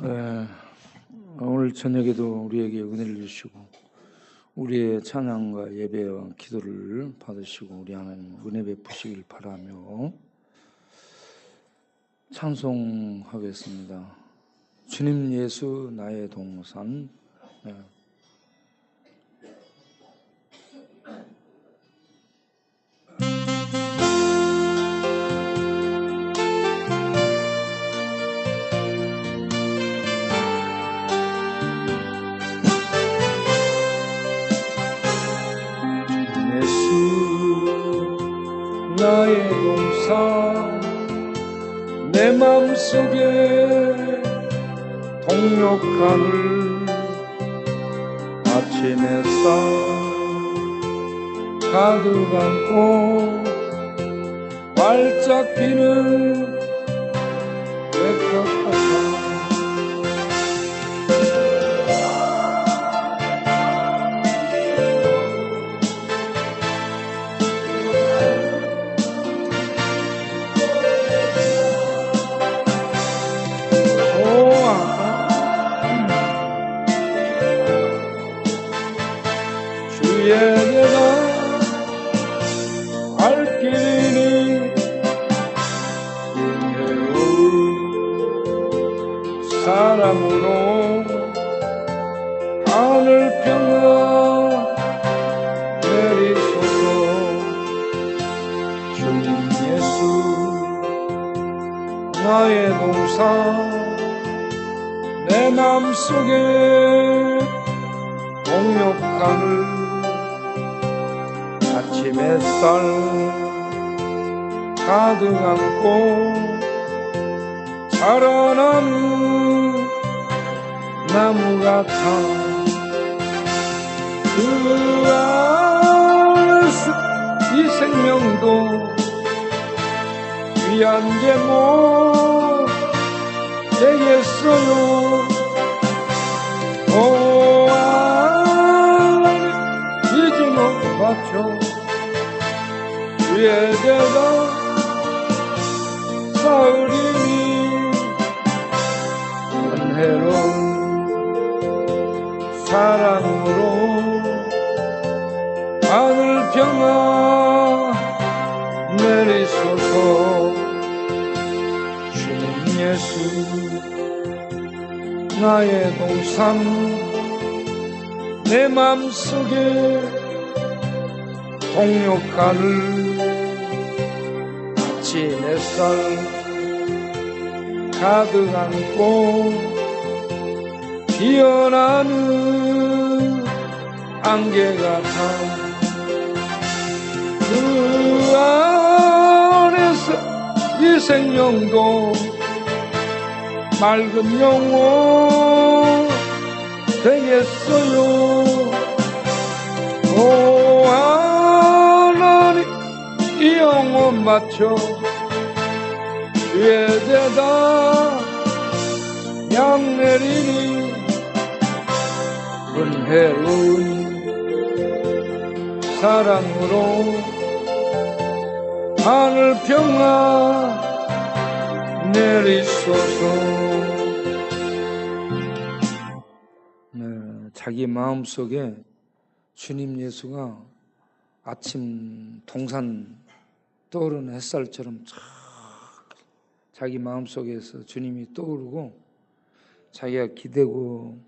예, 오늘 저녁에도 우리에게 은혜를 주시고 우리의 찬양과 예배와 기도를 받으시고 우리 하나님 은혜 베푸시길 바라며 찬송하겠습니다. 주님 예수 나의 동산. 예. 나의 동산 내 맘속에 동력하늘 아침 햇살 가득 안고 활짝 피는 백합 같아 사랑으로 하늘 평화 내리소서. 주님 예수 나의 동산 내 맘속에 동력하늘 아침 햇살 가득 안고 자라나는 나무 같아. 그 안에서 이 생명도 귀한 제목 되겠어요. 오 하나님 이 제목 바쳐 주의 대답 사흘이니 은혜로운 사랑으로 하늘 평화 내리소서. 주님 예수 나의 동산 내 맘속에 동력하늘 아침 햇살 가득 안고 피어나는 안개 같아. 그 안에서 이 생명도 맑은 영혼 되겠어요. 오 하나님 이 영혼 바쳐 주의 대답 양 내리니 은혜로운 사랑으로 하늘 평화 내리소서. 네, 자기 마음속에 주님 예수가 아침 동산 떠오르는 햇살처럼 자기 마음속에서 주님이 떠오르고 자기가 기대고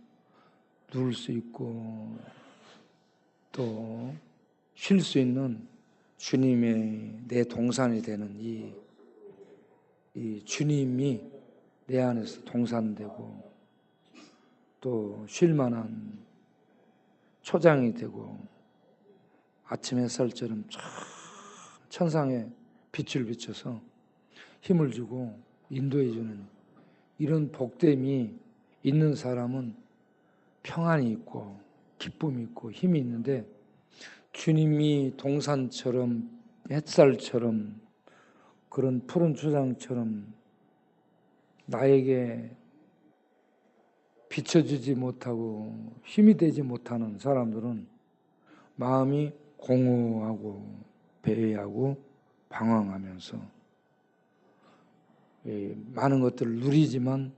누울 수 있고 또 쉴 수 있는 주님의 내 동산이 되는 이 주님이 내 안에서 동산되고 또 쉴 만한 초장이 되고 아침 햇살처럼 천상에 빛을 비춰서 힘을 주고 인도해 주는 이런 복됨이 있는 사람은 평안이 있고 기쁨이 있고 힘이 있는데, 주님이 동산처럼 햇살처럼 그런 푸른 초장처럼 나에게 비춰주지 못하고 힘이 되지 못하는 사람들은 마음이 공허하고 배회하고 방황하면서 많은 것들을 누리지만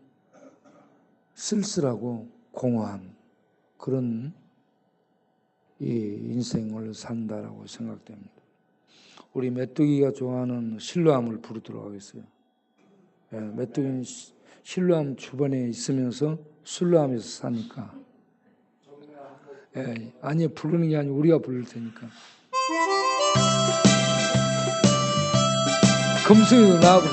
쓸쓸하고 공허한 그런 이 인생을 산다라고 생각됩니다. 우리 메뚜기가 좋아하는 실로암을 부르도록 하겠어요. 예, 메뚜기는 실로암 주변에 있으면서 실로암에서 사니까. 예, 아니 부르는 게 아니고 우리가 부를 테니까. 금승이도 나부러.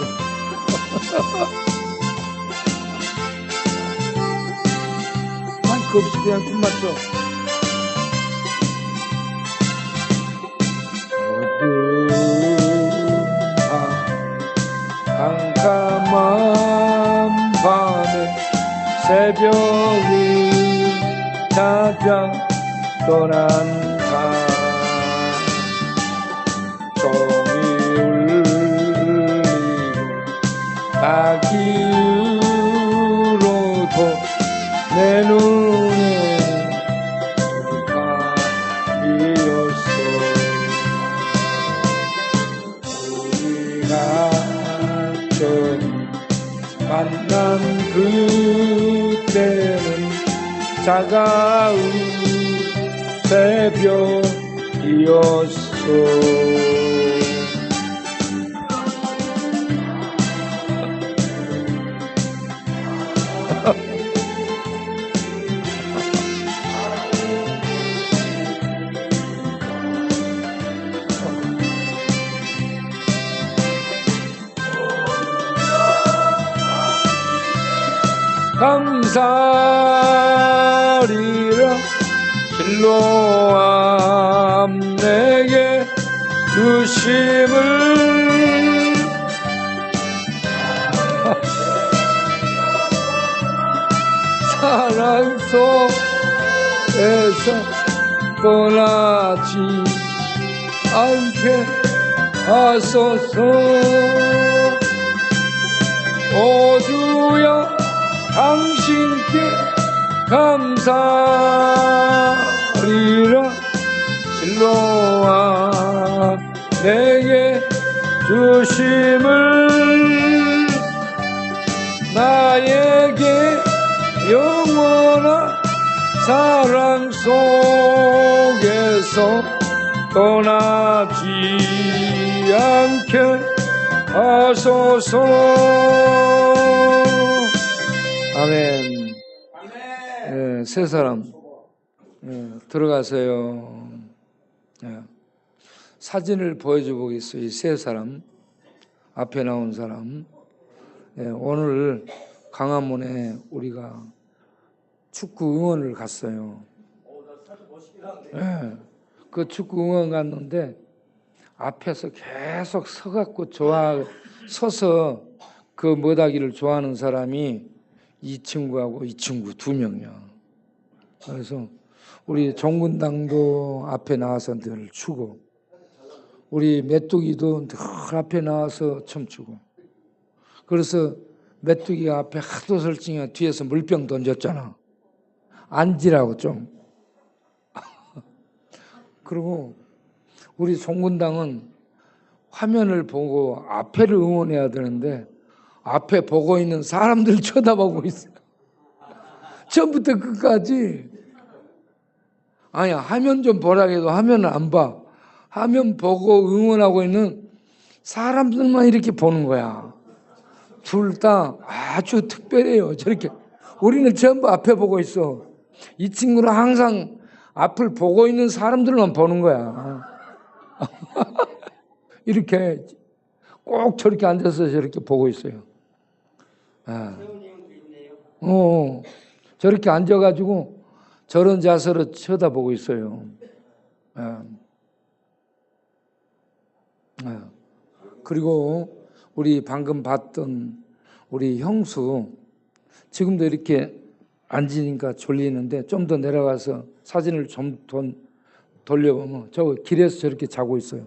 마이크 없이 그냥 춤 맞춰. 깜깜한 밤에 새벽이 찾아 떠난다. 종이 울리고 닭이 울어도 내 눈에 밤이었어. 우리가 처음 만난 그때는 차가운 새벽이었어. 감사리라 실로암 내게 주심을. 사랑 속에서 떠나지 않게 하소서. 오 주여 당신께 감사리라. 실로암 내게 주심을. 나에게 영원한 사랑 속에서 떠나지 않게 하소서. 아멘. 네, 세 사람 들어가세요. 네. 사진을 보여줘 보겠어요. 이 세 사람 앞에 나온 사람. 네, 오늘 강화문에 우리가 축구 응원을 갔어요. 네, 그 축구 응원 갔는데 앞에서 계속 서갖고 서서 그 뭐다기를 좋아하는 사람이 이 친구하고 이 친구 두 명이야. 그래서 우리 종군당도 앞에 나와서 늘 추고, 우리 메뚜기도 늘 앞에 나와서 춤추고. 그래서 메뚜기가 앞에 하도 설치니까 뒤에서 물병 던졌잖아. 앉으라고 좀. 그리고 우리 종군당은 화면을 보고 앞에를 응원해야 되는데 앞에 보고 있는 사람들 쳐다보고 있어. 처음부터 끝까지. 아니야, 화면 좀 보라 해도 화면을 안 봐. 화면 보고 응원하고 있는 사람들만 이렇게 보는 거야. 둘 다 아주 특별해요. 저렇게. 우리는 전부 앞에 보고 있어. 이 친구는 항상 앞을 보고 있는 사람들만 보는 거야. 이렇게 꼭 저렇게 앉아서 저렇게 보고 있어요. 저렇게 앉아가지고 저런 자세로 쳐다보고 있어요. 그리고 우리 방금 봤던 우리 형수, 지금도 이렇게 앉으니까 졸리는데 좀 더 내려가서 사진을 좀 돌려보면 저 길에서 저렇게 자고 있어요.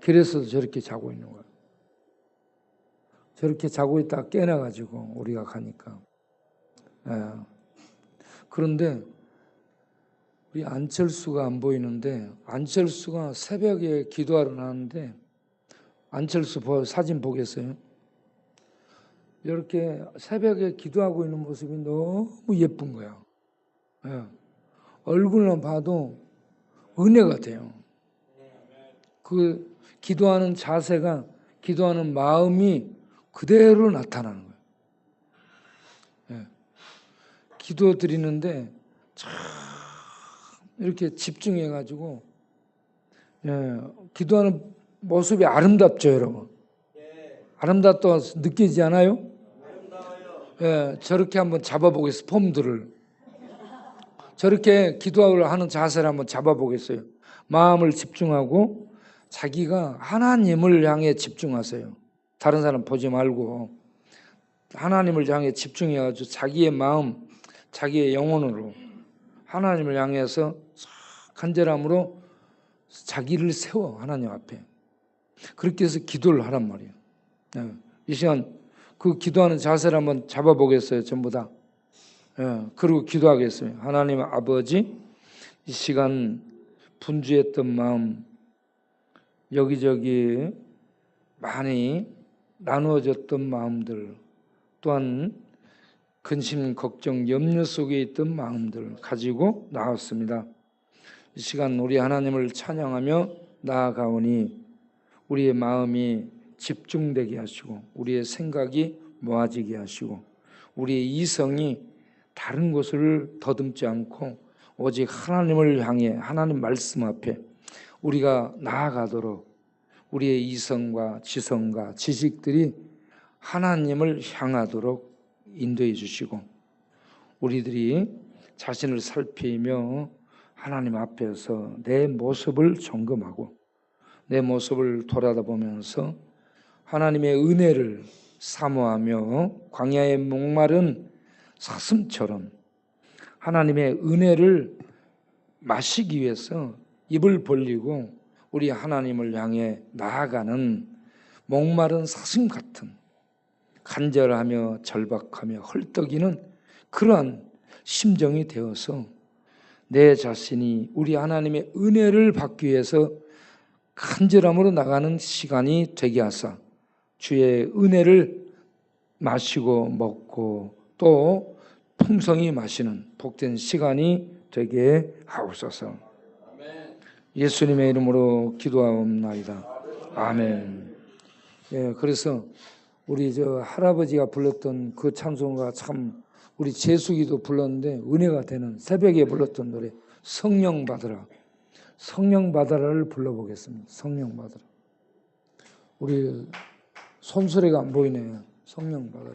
길에서도 저렇게 자고 있는 거예요. 저렇게 자고 있다가 깨나가지고 우리가 가니까. 그런데 우리 안철수가 안 보이는데, 안철수가 새벽에 기도하러 나왔는데, 안철수 사진 보겠어요? 이렇게 새벽에 기도하고 있는 모습이 너무 예쁜 거야. 예. 얼굴만 봐도 은혜가 돼요. 그 기도하는 자세가, 기도하는 마음이 그대로 나타나는 거예요. 예. 기도 드리는데 참 이렇게 집중해가지고, 예, 기도하는 모습이 아름답죠, 여러분. 아름답다고 느끼지 않아요? 예, 저렇게 한번 잡아보겠어요. 폼들을 저렇게 기도를 하는 자세를 한번 잡아보겠어요. 마음을 집중하고 자기가 하나님을 향해 집중하세요. 다른 사람 보지 말고 하나님을 향해 집중해가지고 자기의 마음, 자기의 영혼으로 하나님을 향해서 간절함으로 자기를 세워, 하나님 앞에. 그렇게 해서 기도를 하란 말이에요. 네. 이 시간 그 기도하는 자세를 한번 잡아보겠어요. 전부 다. 네. 그리고 기도하겠어요. 하나님 아버지, 이 시간 분주했던 마음, 여기저기 많이 나누어졌던 마음들, 또한 근심, 걱정, 염려 속에 있던 마음들 가지고 나왔습니다. 이 시간 우리 하나님을 찬양하며 나아가오니 우리의 마음이 집중되게 하시고 우리의 생각이 모아지게 하시고 우리의 이성이 다른 곳을 더듬지 않고 오직 하나님을 향해 하나님 말씀 앞에 우리가 나아가도록 우리의 이성과 지성과 지식들이 하나님을 향하도록 인도해 주시고 우리들이 자신을 살피며 하나님 앞에서 내 모습을 점검하고 내 모습을 돌아다보면서 하나님의 은혜를 사모하며 광야의 목마른 사슴처럼 하나님의 은혜를 마시기 위해서 입을 벌리고 우리 하나님을 향해 나아가는 목마른 사슴 같은 간절하며 절박하며 헐떡이는 그러한 심정이 되어서 내 자신이 우리 하나님의 은혜를 받기 위해서 간절함으로 나가는 시간이 되게 하사 주의 은혜를 마시고 먹고 또 풍성히 마시는 복된 시간이 되게 하옵소서. 예수님의 이름으로 기도하옵나이다. 아멘. 예, 그래서 우리 저 할아버지가 불렀던 그 찬송가 참 우리 재숙이도 불렀는데 은혜가 되는 새벽에 불렀던 노래 성령 받으라. 성령 받으라를 불러보겠습니다. 성령 받으라. 우리 손소리가 안 보이네요. 성령 받으라.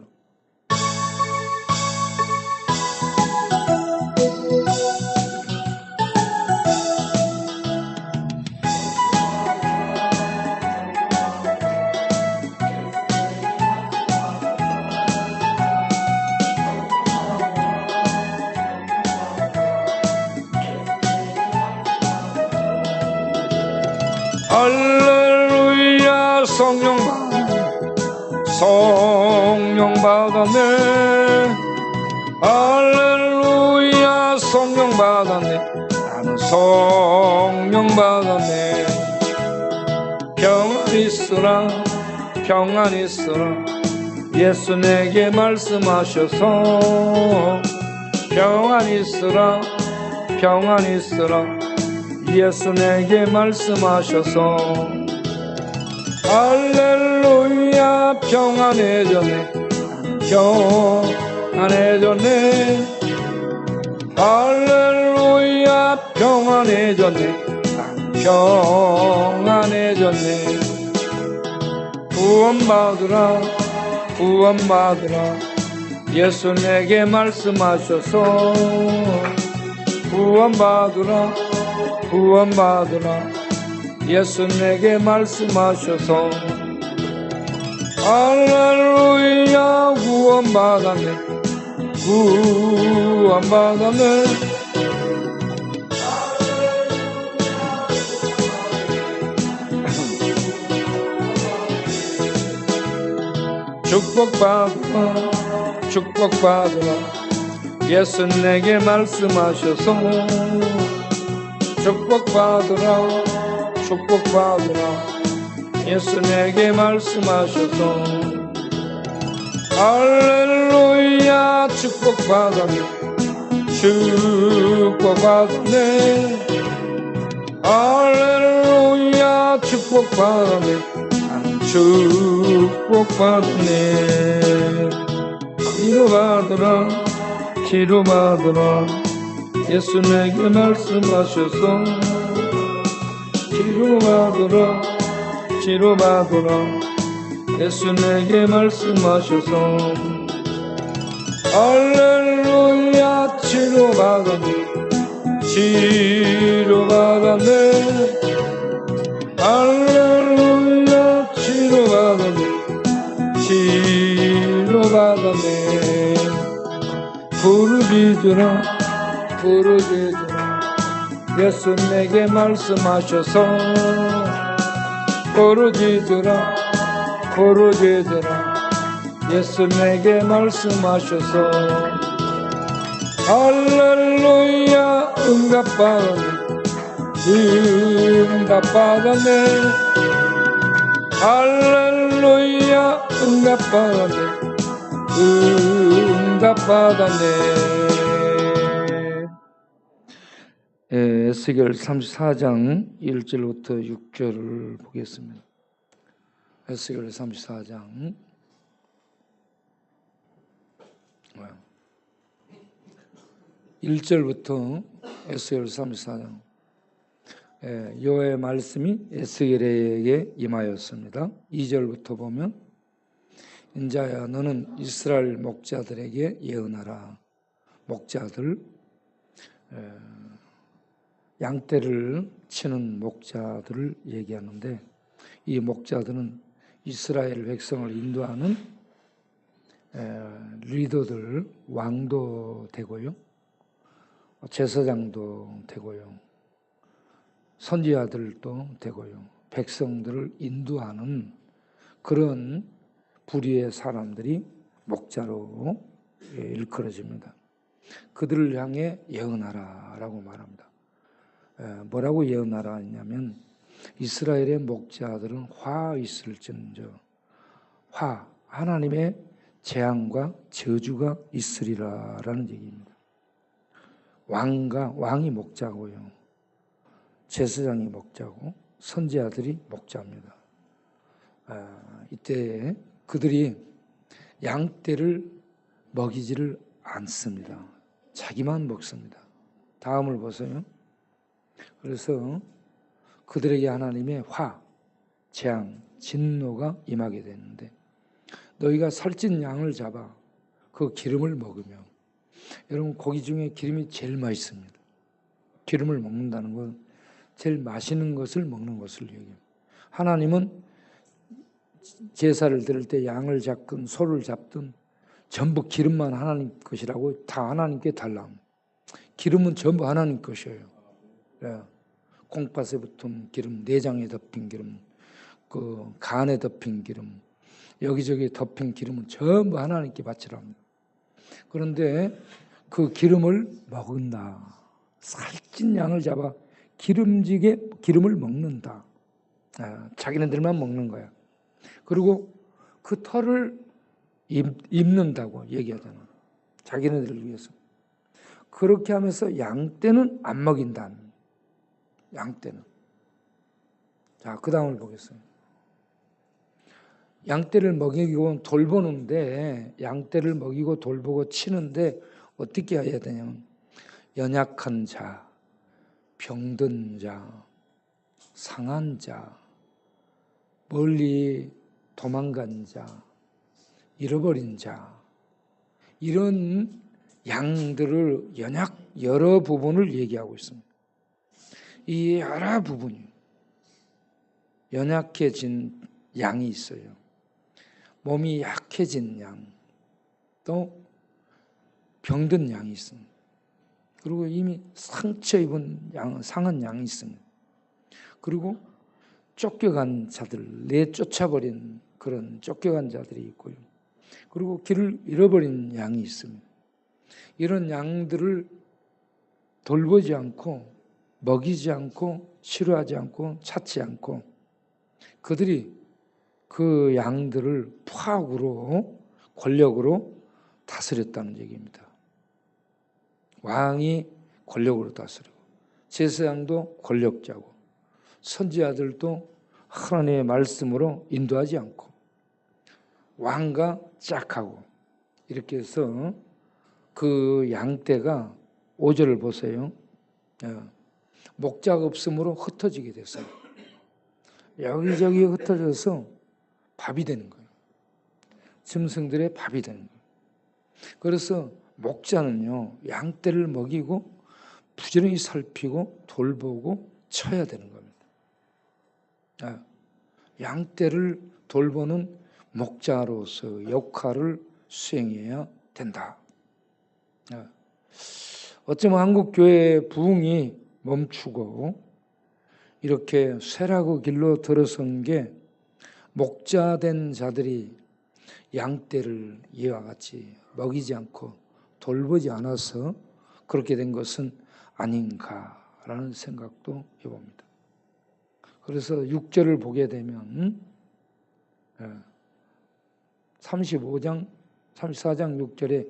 할렐루야 성령 받았네. 할렐루야 성령 받았네. 나는 성령 받았네. 평안 있으라 평안 있으라 예수 내게 말씀하셔서 평안 있으라 평안 있으라 예수 내게 말씀하셔서 할렐루야 평안해졌네. 평안해졌네. 할렐루야 평안해졌네. 평안해졌네. 구원받으라 구원받으라 예수 내게 말씀하셔서 구원받으라 구원받으라 예수 내게 말씀하셔서 할렐루야 구원받았네. 구원받았네. 축복받으라 축복받으라 예수 내게 말씀하셔서 축복받으라 축복받으라 예수 내게 말씀하셔서 할렐루야 축복받았네 축복받았네 할렐루야 축복받았네 나는 축복받았네 치료받으라 치료받으라 예수 내게 말씀하셔서 치료받으라 치료받으라 예수 내게 말씀하셔서 할렐루야 치료받았네 치료받았네 할렐루야 치료받았네 치료받았네 부르짖으라 부르짖으라 예수 내게 말씀하셔서 부르짖으라 부르짖으라 예수 내게 말씀하셔서 할렐루야 응답받았네 응답받았네 할렐루야 응답받았네 응답받았네. 에스겔 34장 1절부터 6절을 보겠습니다. 에스겔 34장 1절부터 에스겔 34장 여호와의 말씀이 에스겔에게 임하였습니다. 2절부터 보면 인자야 너는 이스라엘 목자들에게 예언하라. 목자들 양떼를 치는 목자들을 얘기하는데 이 목자들은 이스라엘 백성을 인도하는 리더들, 왕도 되고요, 제사장도 되고요, 선지자들도 되고요, 백성들을 인도하는 그런 부류의 사람들이 목자로 일컬어집니다. 그들을 향해 예언하라 라고 말합니다. 뭐라고 예언하라 했냐면 이스라엘의 목자들은 화 있을진저 화 하나님의 재앙과 저주가 있으리라 라는 얘기입니다. 왕이 목자고요, 제사장이 목자고 선지자들이 목자입니다. 이때 그들이 양떼를 먹이지를 않습니다. 자기만 먹습니다. 다음을 보세요. 그래서 그들에게 하나님의 화, 재앙, 진노가 임하게 되는데 너희가 살찐 양을 잡아 그 기름을 먹으며, 여러분 고기 중에 기름이 제일 맛있습니다. 기름을 먹는다는 건 제일 맛있는 것을 먹는 것을 얘기해요. 하나님은 제사를 드릴 때 양을 잡든 소를 잡든 전부 기름만 하나님 것이라고 다 하나님께 달라. 기름은 전부 하나님 것이에요. 콩팥에 붙은 기름, 내장에 덮인 기름, 그 간에 덮인 기름, 여기저기 덮인 기름은 전부 하나님께 바치라 합니다. 그런데 그 기름을 먹는다. 살찐 양을 잡아 기름지게 기름을 먹는다. 자기네들만 먹는 거야. 그리고 그 털을 입는다고 얘기하잖아. 자기네들을 위해서. 그렇게 하면서 양떼는 안 먹인다. 양떼는. 자, 그 다음을 보겠어요. 양떼를 먹이고 돌보는데, 양떼를 먹이고 돌보고 치는데 어떻게 해야 되냐면 연약한 자, 병든 자, 상한 자, 멀리 도망간 자, 잃어버린 자, 이런 양들을 여러 부분을 얘기하고 있습니다. 이 여러 부분이 연약해진 양이 있어요. 몸이 약해진 양, 또 병든 양이 있습니다. 그리고 이미 상처 입은 양, 상한 양이 있습니다. 그리고 쫓겨간 자들, 내쫓아버린 그런 쫓겨간 자들이 있고요. 그리고 길을 잃어버린 양이 있습니다. 이런 양들을 돌보지 않고 먹이지 않고 치료하지 않고 찾지 않고 그들이 그 양들을 포악으로 권력으로 다스렸다는 얘기입니다. 왕이 권력으로 다스리고 제사장도 권력자고 선지자들도 하나님의 말씀으로 인도하지 않고 왕과 짝하고 이렇게 해서 그 양떼가 5절을 보세요. 목자가 없으므로 흩어지게 됐어요. 여기저기 흩어져서 밥이 되는 거예요. 짐승들의 밥이 되는 거예요. 그래서 목자는요, 양떼를 먹이고 부지런히 살피고 돌보고 쳐야 되는 겁니다. 양떼를 돌보는 목자로서 역할을 수행해야 된다. 어쩌면 한국 교회의 부흥이 멈추고 이렇게 쇠락의 길로 들어선 게 목자된 자들이 양떼를 이와 같이 먹이지 않고 돌보지 않아서 그렇게 된 것은 아닌가라는 생각도 해봅니다. 그래서 6절을 보게 되면 34장 6절에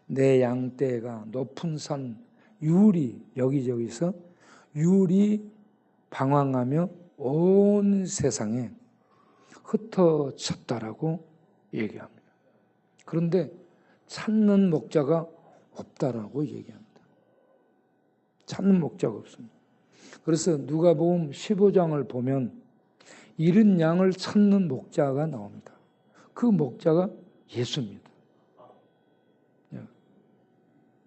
내 양떼가 높은 산 유리 여기저기서 유리 방황하며 온 세상에 흩어졌다라고 얘기합니다. 그런데 찾는 목자가 없다라고 얘기합니다. 찾는 목자가 없습니다. 그래서 누가복음 15장을 보면 잃은 양을 찾는 목자가 나옵니다. 그 목자가 예수입니다.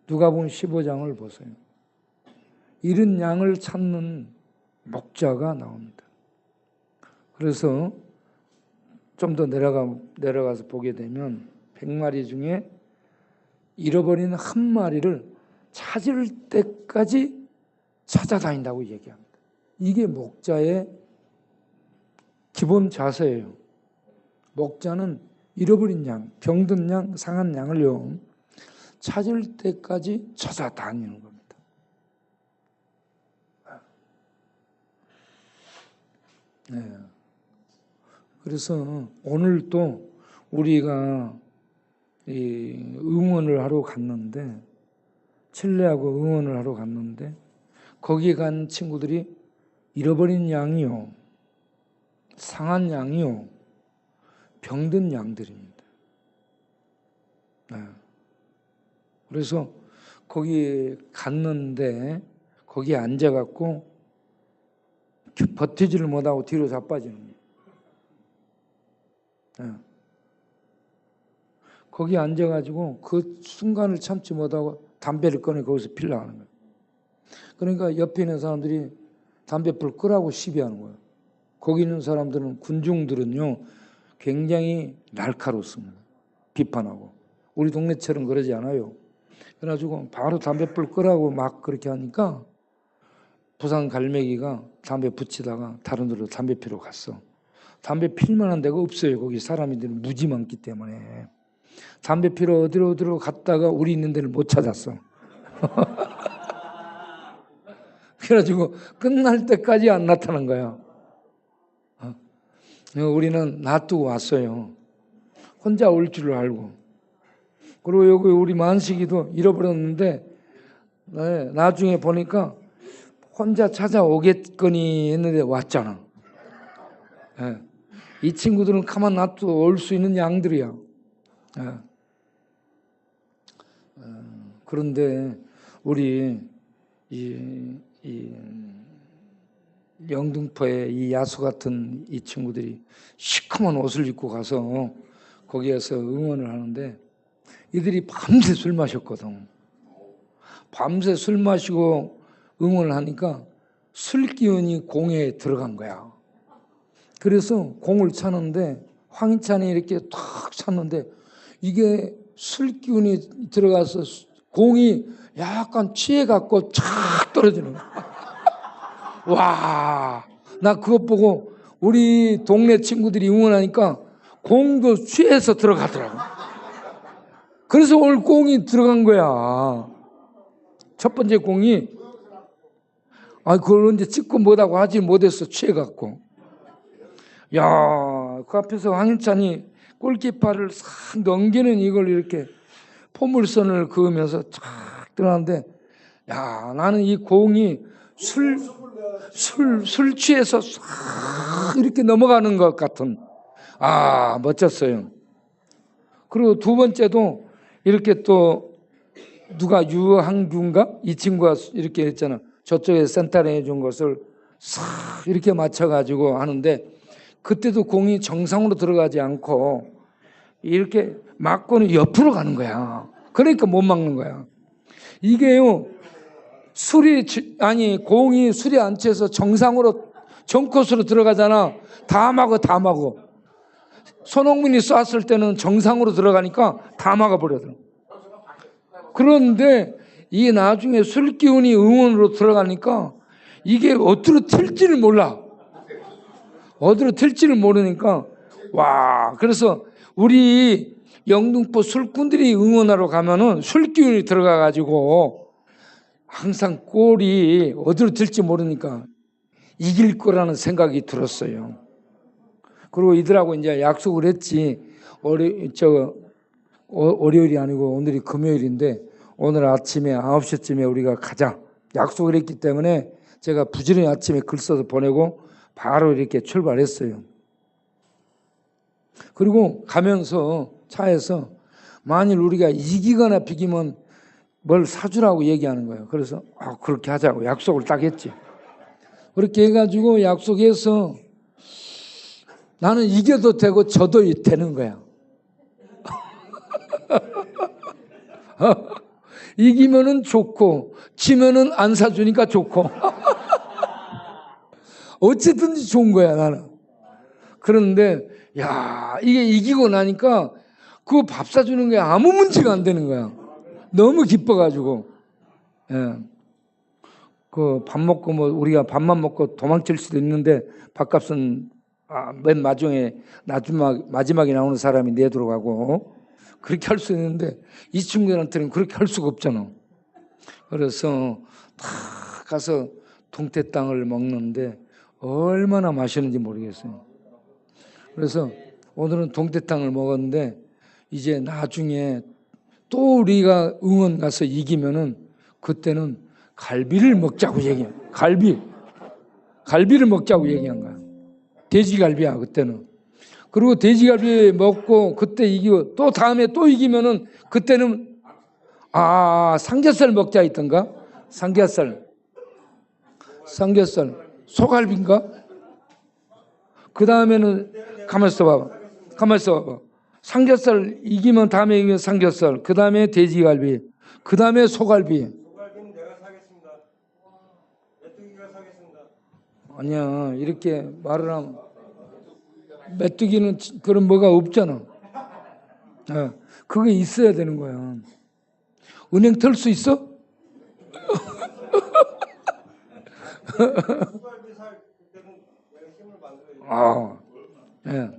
누가복음 15장을 보세요. 잃은 양을 찾는 목자가 나옵니다. 그래서 좀 더 내려가서 보게 되면 100마리 중에 잃어버린 한 마리를 찾을 때까지 찾아다닌다고 얘기합니다. 이게 목자의 기본 자세예요. 목자는 잃어버린 양, 병든 양, 상한 양을요 찾을 때까지 찾아다니는 겁니다. 네. 그래서 오늘도 우리가 응원을 하러 갔는데 칠레하고 응원을 하러 갔는데 거기 간 친구들이 잃어버린 양이요, 상한 양이요, 병든 양들입니다. 네. 그래서 거기 갔는데 거기에 앉아갖고 버티지를 못하고 뒤로 자빠지는 거예요. 네. 거기 앉아가지고 그 순간을 참지 못하고 담배를 꺼내 거기서 피려고 하는 거예요. 그러니까 옆에 있는 사람들이 담배불 끄라고 시비하는 거예요. 거기 있는 사람들은 군중들은요 굉장히 날카롭습니다. 비판하고. 우리 동네처럼 그러지 않아요. 그래가지고 바로 담배불 끄라고 막 그렇게 하니까 부산 갈매기가 담배 붙이다가 다른 데로 담배 피러 갔어. 담배 필 만한 데가 없어요. 거기 사람들이 무지 많기 때문에. 담배 피러 어디로 갔다가 우리 있는 데를 못 찾았어. 그래가지고 끝날 때까지 안 나타난 거야. 우리는 놔두고 왔어요. 혼자 올 줄을 알고. 그리고 여기 우리 만식이도 잃어버렸는데 나중에 보니까 혼자 찾아오겠거니 했는데 왔잖아. 이 친구들은 가만 놔두고 올 수 있는 양들이야. 그런데 우리 이 영등포의 이 야수 같은 이 친구들이 시커먼 옷을 입고 가서 거기에서 응원을 하는데 이들이 밤새 술 마셨거든. 밤새 술 마시고 응원을 하니까 술 기운이 공에 들어간 거야. 그래서 공을 차는데 황희찬이 이렇게 탁 찼는데 이게 술 기운이 들어가서 공이 약간 취해갖고 착 떨어지는 거야. 와, 나 그것 보고 우리 동네 친구들이 응원하니까 공도 취해서 들어가더라고. 그래서 오늘 공이 들어간 거야. 첫 번째 공이 그걸 언제 찍고 뭐라고 하지 못했어. 취해갖고. 야, 그 앞에서 황인찬이 골키파를 싹 넘기는 이걸 이렇게 포물선을 그으면서 쫙 들어가는데, 야, 나는 이 공이 술 취해서 싹 이렇게 넘어가는 것 같은, 멋졌어요. 그리고 두 번째도 이렇게 또 누가 유항규인가? 이 친구가 이렇게 했잖아. 저쪽에 센터링 해준 것을 싹 이렇게 맞춰가지고 하는데, 그때도 공이 정상으로 들어가지 않고 이렇게 맞고는 옆으로 가는 거야. 그러니까 못 막는 거야. 이게요, 공이 술이 안 취해서 정상으로 정코스로 들어가잖아. 다 막어. 손흥민이 쐈을 때는 정상으로 들어가니까 다 막아버려요. 그런데 이 나중에 술 기운이 응원으로 들어가니까 이게 어디로 튈지를 몰라. 어디로 튈지를 모르니까, 와, 그래서 우리 영등포 술꾼들이 응원하러 가면은 술 기운이 들어가가지고 항상 골이 어디로 튈지 모르니까 이길 거라는 생각이 들었어요. 그리고 이들하고 이제 약속을 했지. 월요일이 아니고 오늘이 금요일인데 오늘 아침에 9시쯤에 우리가 가자. 약속을 했기 때문에 제가 부지런히 아침에 글 써서 보내고 바로 이렇게 출발했어요. 그리고 가면서 차에서 만일 우리가 이기거나 비기면 뭘 사주라고 얘기하는 거예요. 그래서 그렇게 하자고 약속을 딱 했지. 그렇게 해가지고 약속해서 나는 이겨도 되고 져도 되는 거야. 이기면은 좋고 지면은 안 사주니까 좋고 어쨌든지 좋은 거야 나는. 그런데 야, 이게 이기고 나니까 그 밥 사주는 게 아무 문제가 안 되는 거야. 너무 기뻐가지고. 예. 그 밥 먹고 우리가 밥만 먹고 도망칠 수도 있는데 밥값은 맨 마지막에 나오는 사람이 내도록 하고 그렇게 할 수 있는데 이 친구들한테는 그렇게 할 수가 없잖아. 그래서 다 가서 동태땅을 먹는데 얼마나 맛있는지 모르겠어요. 그래서 오늘은 동태탕을 먹었는데 이제 나중에 또 우리가 응원 가서 이기면은 그때는 갈비를 먹자고 얘기해. 갈비를 먹자고 얘기한 거야. 돼지갈비야 그때는. 그리고 돼지갈비 먹고 그때 이기고 또 다음에 또 이기면은 그때는 삼겹살 먹자 했던가? 삼겹살 소갈비인가? 그 다음에는 가만있어 봐봐. 삼겹살 이기면 다음에 이기면 삼겹살, 그 다음에 돼지갈비, 그 다음에 소갈비. 소갈비는 내가 사겠습니다. 메뚜기가 사겠습니다. 아니야, 이렇게 말을 하면 메뚜기는 그런 뭐가 없잖아. 그게 있어야 되는 거야. 은행 털 수 있어? 소갈비 살 그때는 내가 힘을 만들어야지. 예.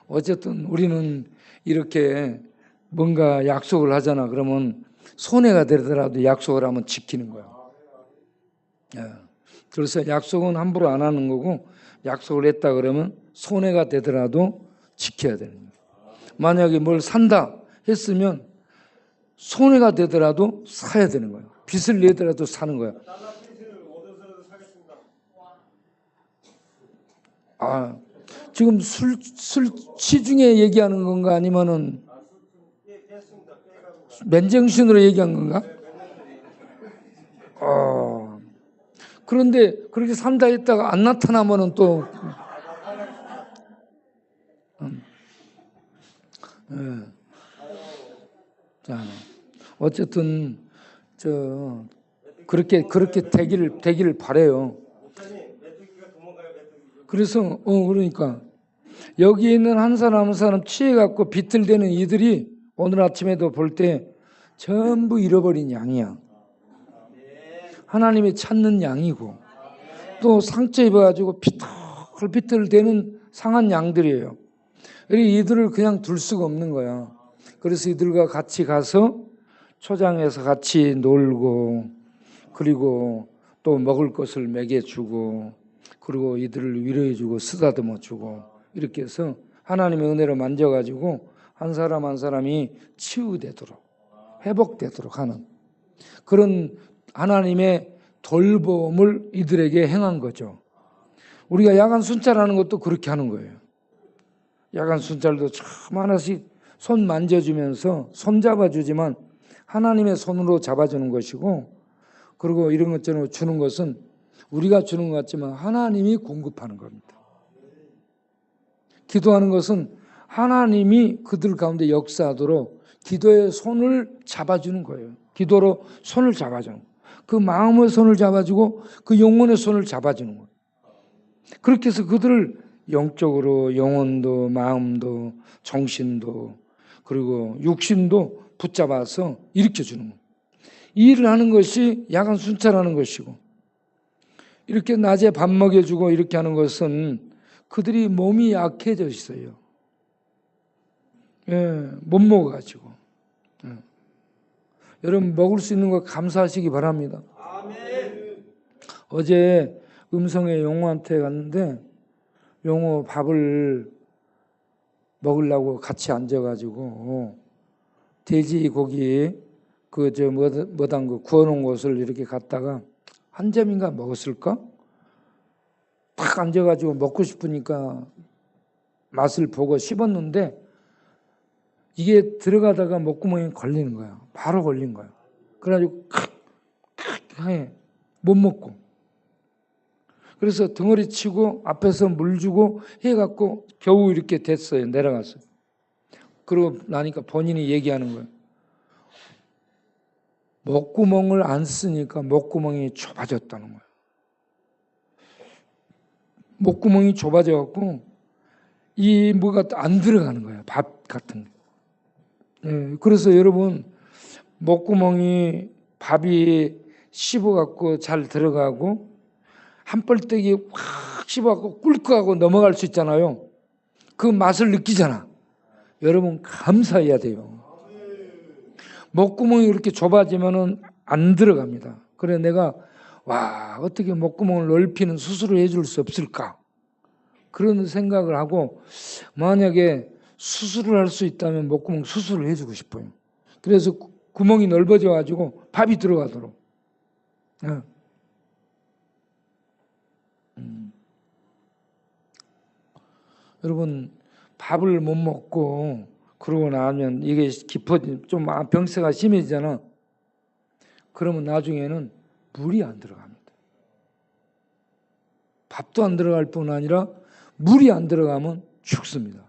어쨌든 우리는 이렇게 뭔가 약속을 하잖아. 그러면 손해가 되더라도 약속을 하면 지키는 거야. 예. 그래서 약속은 함부로 안 하는 거고 약속을 했다 그러면 손해가 되더라도 지켜야 되는 거야. 만약에 뭘 산다 했으면 손해가 되더라도 사야 되는 거야. 빚을 내더라도 사는 거야. 달러 빚을 얻어서라도 사겠습니다. 지금 술 시중에 얘기하는 건가 아니면은 맨정신으로 얘기한 건가? 그런데 그렇게 산다 했다가 안 나타나면은 또 자, 어쨌든 그렇게 되기를 바래요. 그래서 그러니까 여기 있는 한 사람 취해갖고 비틀대는 이들이 오늘 아침에도 볼 때 전부 잃어버린 양이야. 하나님이 찾는 양이고 또 상처 입어가지고 비틀비틀대는 상한 양들이에요. 이들을 그냥 둘 수가 없는 거야. 그래서 이들과 같이 가서 초장에서 같이 놀고 그리고 또 먹을 것을 먹여주고 그리고 이들을 위로해주고 쓰다듬어주고 이렇게 해서 하나님의 은혜로 만져가지고 한 사람 한 사람이 치유되도록 회복되도록 하는 그런 하나님의 돌봄을 이들에게 행한 거죠. 우리가 야간 순찰하는 것도 그렇게 하는 거예요. 야간 순찰도 참 하나씩 손 만져주면서 손 잡아주지만 하나님의 손으로 잡아주는 것이고, 그리고 이런 것처럼 주는 것은 우리가 주는 것 같지만 하나님이 공급하는 겁니다. 기도하는 것은 하나님이 그들 가운데 역사하도록 기도의 손을 잡아주는 거예요. 기도로 손을 잡아주는 거예요. 그 마음의 손을 잡아주고 그 영혼의 손을 잡아주는 거예요. 그렇게 해서 그들을 영적으로 영혼도 마음도 정신도 그리고 육신도 붙잡아서 일으켜주는 거예요. 이 일을 하는 것이 야간 순찰하는 것이고, 이렇게 낮에 밥 먹여주고 이렇게 하는 것은 그들이 몸이 약해져 있어요. 못 먹어가지고. 여러분 먹을 수 있는 거 감사하시기 바랍니다. 아멘. 어제 음성의 용호한테 갔는데 용호 밥을 먹으려고 같이 앉아가지고 돼지고기 뭐단 그 구워놓은 것을 이렇게 갖다가 한 점인가 먹었을까? 딱 앉아가지고 먹고 싶으니까 맛을 보고 씹었는데 이게 들어가다가 목구멍에 걸리는 거야. 바로 걸린 거야. 그래가지고 해 못 먹고. 그래서 덩어리 치고 앞에서 물 주고 해갖고 겨우 이렇게 됐어요. 내려갔어요. 그러고 나니까 본인이 얘기하는 거예요. 목구멍을 안 쓰니까 목구멍이 좁아졌다는 거예요. 목구멍이 좁아져갖고 이 뭐가 안 들어가는 거예요. 밥 같은 게. 그래서 여러분 목구멍이 밥이 씹어갖고 잘 들어가고 한 뻘떡이 확 씹어갖고 꿀꺽하고 넘어갈 수 있잖아요. 그 맛을 느끼잖아. 여러분 감사해야 돼요. 목구멍이 그렇게 좁아지면은 안 들어갑니다. 그래 내가 어떻게 목구멍을 넓히는 수술을 해줄 수 없을까? 그런 생각을 하고 만약에 수술을 할 수 있다면 목구멍 수술을 해주고 싶어요. 그래서 구멍이 넓어져 가지고 밥이 들어가도록. 여러분 밥을 못 먹고 그러고 나면 이게 좀 병세가 심해지잖아. 그러면 나중에는 물이 안 들어갑니다. 밥도 안 들어갈 뿐 아니라 물이 안 들어가면 죽습니다.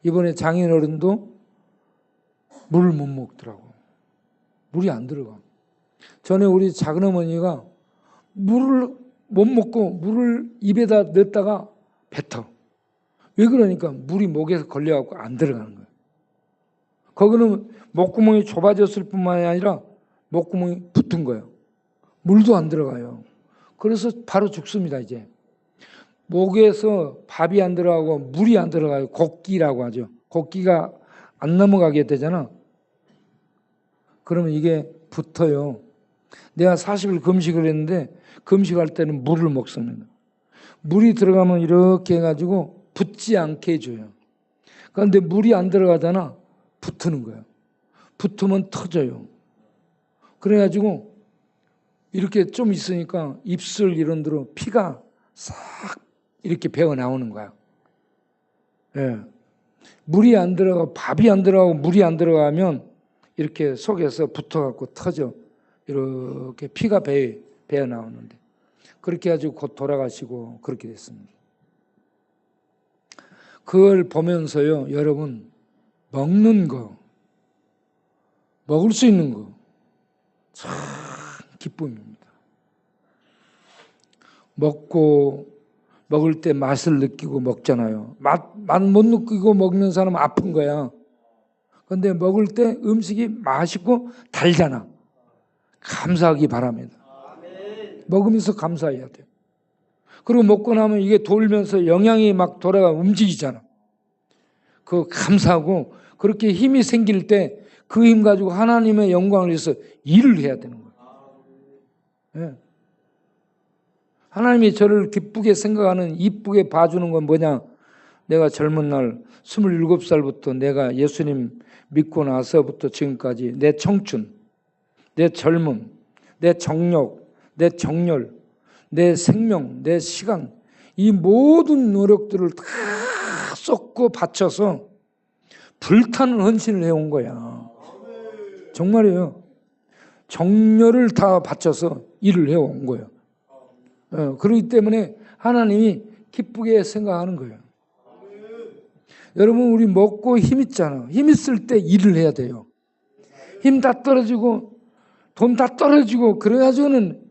이번에 장인어른도 물을 못 먹더라고. 물이 안 들어가. 전에 우리 작은어머니가 물을 못 먹고 물을 입에다 넣었다가 뱉어. 왜 그러니까 물이 목에서 걸려갖고 안 들어가는 거예요. 거기는 목구멍이 좁아졌을 뿐만이 아니라 목구멍이 붙은 거예요. 물도 안 들어가요. 그래서 바로 죽습니다. 이제 목에서 밥이 안 들어가고 물이 안 들어가요. 곡기라고 하죠. 곡기가 안 넘어가게 되잖아. 그러면 이게 붙어요. 내가 40일 금식을 했는데 금식할 때는 물을 먹습니다. 물이 들어가면 이렇게 해가지고 붙지 않게 해줘요. 그런데 물이 안 들어가잖아. 붙는 거예요. 붙으면 터져요. 그래가지고 이렇게 좀 있으니까 입술 이런 데로 피가 싹 이렇게 배어 나오는 거야. 물이 안 들어가고 밥이 안 들어가고 물이 안 들어가면 이렇게 속에서 붙어갖고 터져. 이렇게 피가 배어 나오는데 그렇게 해가지고 곧 돌아가시고 그렇게 됐습니다. 그걸 보면서요, 여러분 먹는 거, 먹을 수 있는 거 참 기쁨입니다. 먹을 때 맛을 느끼고 먹잖아요. 맛 못 느끼고 먹는 사람은 아픈 거야. 그런데 먹을 때 음식이 맛있고 달잖아. 감사하기 바랍니다. 먹으면서 감사해야 돼요. 그리고 먹고 나면 이게 돌면서 영양이 막 돌아가 움직이잖아. 그거 감사하고 그렇게 힘이 생길 때 그 힘 가지고 하나님의 영광을 위해서 일을 해야 되는 거예요. 하나님이 저를 기쁘게 생각하는 이쁘게 봐주는 건 뭐냐? 내가 젊은 날 27살부터 내가 예수님 믿고 나서부터 지금까지 내 청춘, 내 젊음, 내 정력, 내 정열, 내 생명, 내 시간, 이 모든 노력들을 다 쏟고 바쳐서 불타는 헌신을 해온 거야. 정말이에요. 정열을 다 바쳐서 일을 해온 거예요. 그렇기 때문에 하나님이 기쁘게 생각하는 거예요. 여러분, 우리 먹고 힘 있잖아. 힘 있을 때 일을 해야 돼요. 힘 다 떨어지고 돈 다 떨어지고 그래가지고는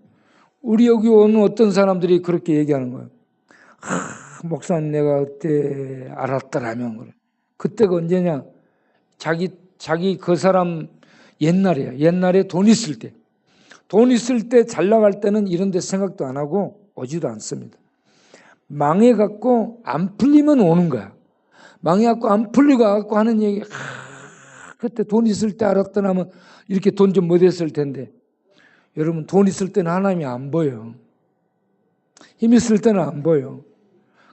우리 여기 오는 어떤 사람들이 그렇게 얘기하는 거예요. 목사님, 내가 그때 알았더라면 그래. 그때가 언제냐? 자기 그 사람 옛날이야. 옛날에 돈 있을 때. 돈 있을 때 잘 나갈 때는 이런 데 생각도 안 하고 오지도 않습니다. 망해갖고 안 풀리면 오는 거야. 망해갖고 안 풀리고 하는 얘기, 그때 돈 있을 때 알았더라면 이렇게 돈 좀 못했을 텐데. 여러분, 돈 있을 때는 하나님이 안 보여. 힘 있을 때는 안 보여.